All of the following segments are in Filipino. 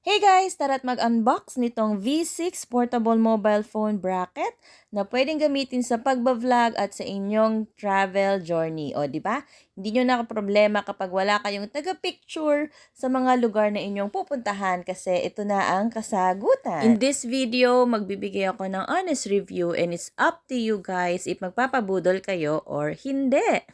Hey guys! Tara't mag-unbox nitong V6 Portable Mobile Phone Bracket na pwedeng gamitin sa pagbablog at sa inyong travel journey. O, di ba? Hindi nyo nakaproblema kapag wala kayong taga-picture sa mga lugar na inyong pupuntahan kasi ito na ang kasagutan. In this video, magbibigay ako ng honest review and it's up to you guys if magpapabudol kayo or hindi.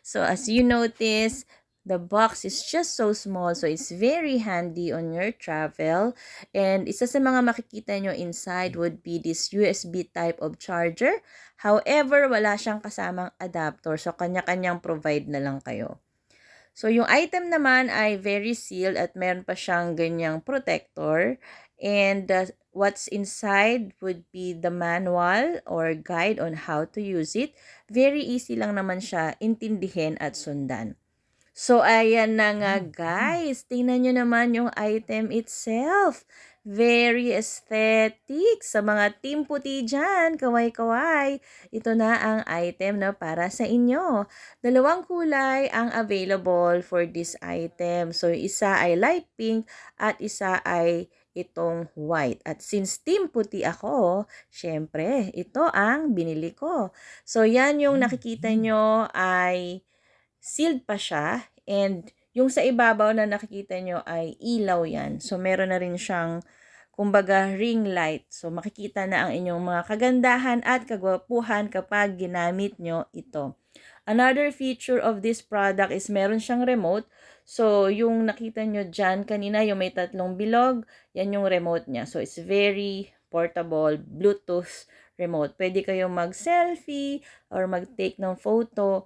So, as you notice, the box is just so small, so it's very handy on your travel. And isa sa mga makikita nyo inside would be this USB type of charger. However, wala siyang kasamang adapter, so kanya-kanyang provide na lang kayo. So yung item naman ay very sealed at meron pa siyang ganyang protector. And what's inside would be the manual or guide on how to use it. Very easy lang naman siya intindihin at sundan. So, ayan na nga guys. Tingnan nyo naman yung item itself. Very aesthetic. Sa mga team puti dyan, kaway-kaway. Ito na ang item na para sa inyo. Dalawang kulay ang available for this item. So, isa ay light pink at isa ay itong white. At since team puti ako, syempre, ito ang binili ko. So, yan yung nakikita nyo ay sealed pa siya, and yung sa ibabaw na nakikita nyo ay ilaw yan. So, meron na rin siyang, kumbaga, ring light. So, makikita na ang inyong mga kagandahan at kagwapuhan kapag ginamit nyo ito. Another feature of this product is meron siyang remote. So, yung nakita nyo dyan kanina, yung may tatlong bilog, yan yung remote niya. So, it's very portable, Bluetooth remote. Pwede kayong mag-selfie or mag-take ng photo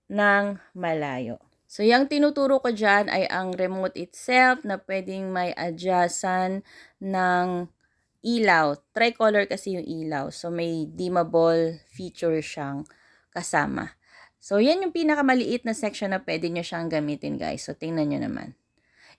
ng malayo. So, yung tinuturo ko dyan ay ang remote itself na pwedeng may adjustan ng ilaw. Tricolor kasi yung ilaw. So, may dimmable feature siyang kasama. So, yan yung pinakamaliit na section na pwede nyo siyang gamitin, guys. So, tingnan nyo naman.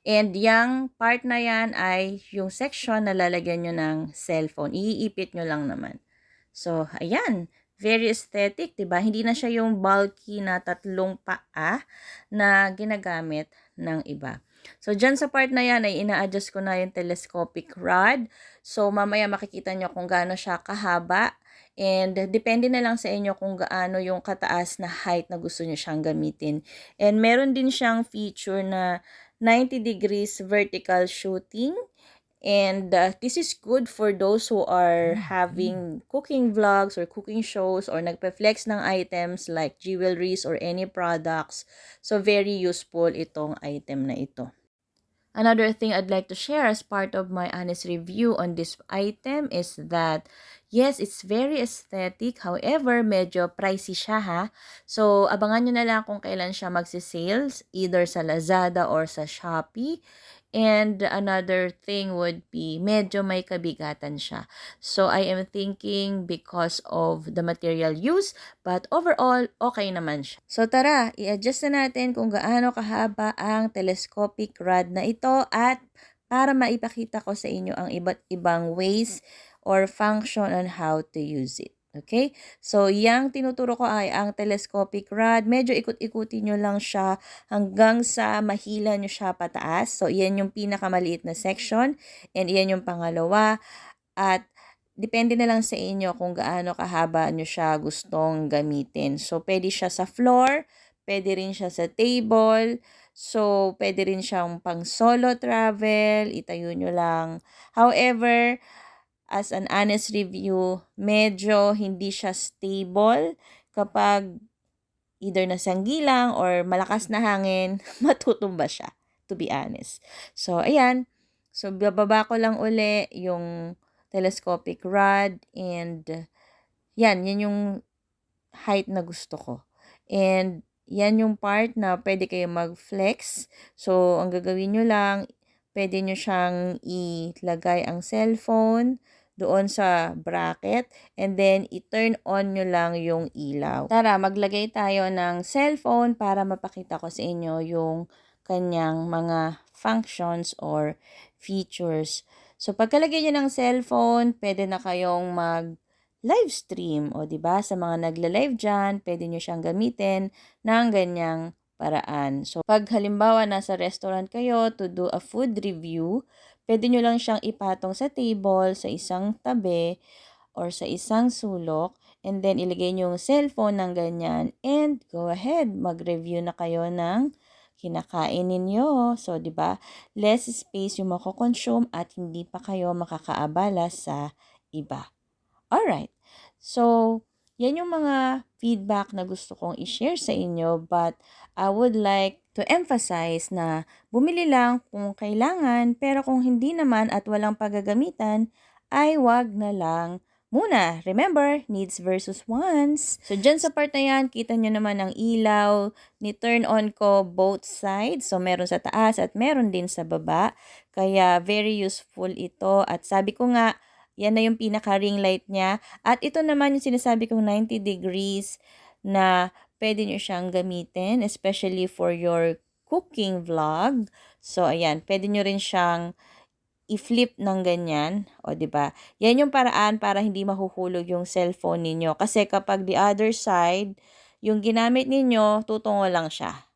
And yung part na yan ay yung section na lalagyan nyo ng cellphone. Iipit nyo lang naman. So, ayan. Very aesthetic, diba? Hindi na siya yung bulky na tatlong paa na ginagamit ng iba. So, dyan sa part na yan ay ina-adjust ko na yung telescopic rod. So, mamaya makikita nyo kung gaano siya kahaba. And depende na lang sa inyo kung gaano yung kataas na height na gusto nyo siyang gamitin. And meron din siyang feature na 90 degrees vertical shooting. And this is good for those who are having cooking vlogs or cooking shows or nagpe-flex ng items like jewelries or any products. So, very useful itong item na ito. Another thing I'd like to share as part of my honest review on this item is that, yes, it's very aesthetic. However, medyo pricey siya ha. So, abangan nyo na lang kung kailan siya magsi-sales, either sa Lazada or sa Shopee. And another thing would be, medyo may kabigatan siya. So, I am thinking because of the material used, but overall, okay naman siya. So, tara, i-adjust na natin kung gaano kahaba ang telescopic rod na ito at para maipakita ko sa inyo ang iba't ibang ways or function on how to use it. Okay? So, yung tinuturo ko ay ang telescopic rod. Medyo ikot-ikutin nyo lang siya hanggang sa mahila nyo siya pataas. So, iyan yung pinakamaliit na section. And iyan yung pangalawa. At depende na lang sa inyo kung gaano kahaba nyo siya gustong gamitin. So, pwede siya sa floor. Pwede rin siya sa table. So, pwede rin siyang pang solo travel. Itayo nyo lang. However, as an honest review, medyo hindi siya stable kapag either nasanggi lang or malakas na hangin, matutumba siya, to be honest. So, ayan. So, bababa ko lang uli yung telescopic rod and yan yung height na gusto ko. And yan yung part na pwede kayo mag-flex. So, ang gagawin nyo lang, pwede nyo siyang ilagay ang cellphone doon sa bracket and then i-turn on nyo lang yung ilaw. Tara, maglagay tayo ng cellphone para mapakita ko sa inyo yung kanyang mga functions or features. So, pagkalagay nyo ng cellphone, pwede na kayong live stream o 'di ba sa mga nagla-live diyan, pwede niyo siyang gamitin ng ganyang paraan. So, pag halimbawa nasa restaurant kayo to do a food review, pwede nyo lang siyang ipatong sa table, sa isang tabi, or sa isang sulok, and then ilagay nyo yung cellphone ng ganyan, and go ahead, mag-review na kayo ng kinakain ninyo. So, di ba, less space yung mako-consume at hindi pa kayo makakaabala sa iba. Alright, so, yan yung mga feedback na gusto kong i-share sa inyo, but I would like to emphasize na bumili lang kung kailangan, pero kung hindi naman at walang paggagamitan, ay wag na lang muna. Remember, needs versus wants. So, dyan sa part na yan, kita nyo naman ang ilaw. Ni-turn on ko both sides. So, meron sa taas at meron din sa baba. Kaya, very useful ito. At sabi ko nga, yan na yung pinaka-ring light niya. At ito naman yung sinasabi kong 90 degrees na pwede nyo siyang gamitin, especially for your cooking vlog. So, ayan, pwede nyo rin siyang i-flip ng ganyan. O, diba? Yan yung paraan para hindi mahuhulog yung cellphone ninyo. Kasi kapag the other side, yung ginamit ninyo, tutungo lang siya.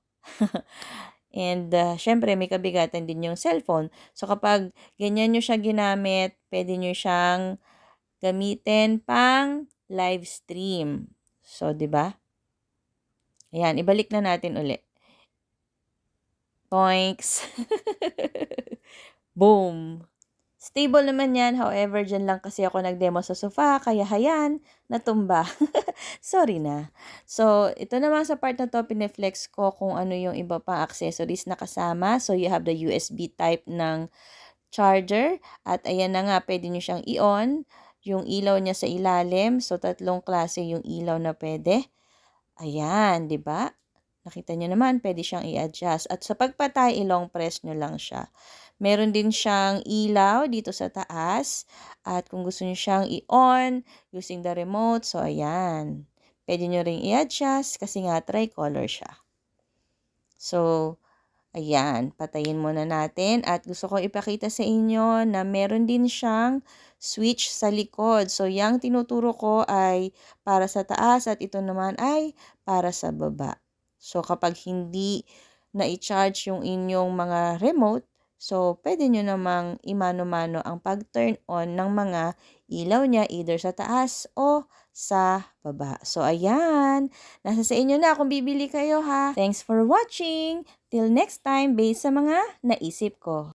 And, syempre, may kabigatan din yung cellphone. So, kapag ganyan nyo siya ginamit, pwede nyo siyang gamitin pang live stream. So, di ba? Ayan, ibalik na natin uli. Toinks. Boom. Stable naman yan. However, dyan lang kasi ako nag-demo sa sofa. Kaya hayan, natumba. Sorry na. So, ito naman sa part na to, pineflex ko kung ano yung iba pang accessories na kasama. So, you have the USB type ng charger. At ayan na nga, pwede nyo siyang i-on. Yung ilaw niya sa ilalim. So, 3 klase yung ilaw na pwede. Ayan, di ba? Nakita nyo naman, pwede siyang i-adjust. At sa pagpatay, i-long press nyo lang siya. Meron din siyang ilaw dito sa taas. At kung gusto nyo siyang i-on using the remote, so ayan. Pwede nyo ring i-adjust kasi nga tricolor siya. So, ayan, patayin muna natin. At gusto ko ipakita sa inyo na meron din siyang switch sa likod. So, yung tinuturo ko ay para sa taas at ito naman ay para sa baba. So, kapag hindi na-i-charge yung inyong mga remote, so, pwede nyo namang imano-mano ang pag-turn on ng mga ilaw niya either sa taas o sa baba. So, ayan. Nasa sa inyo na kung bibili kayo ha. Thanks for watching. Till next time, based sa mga naisip ko.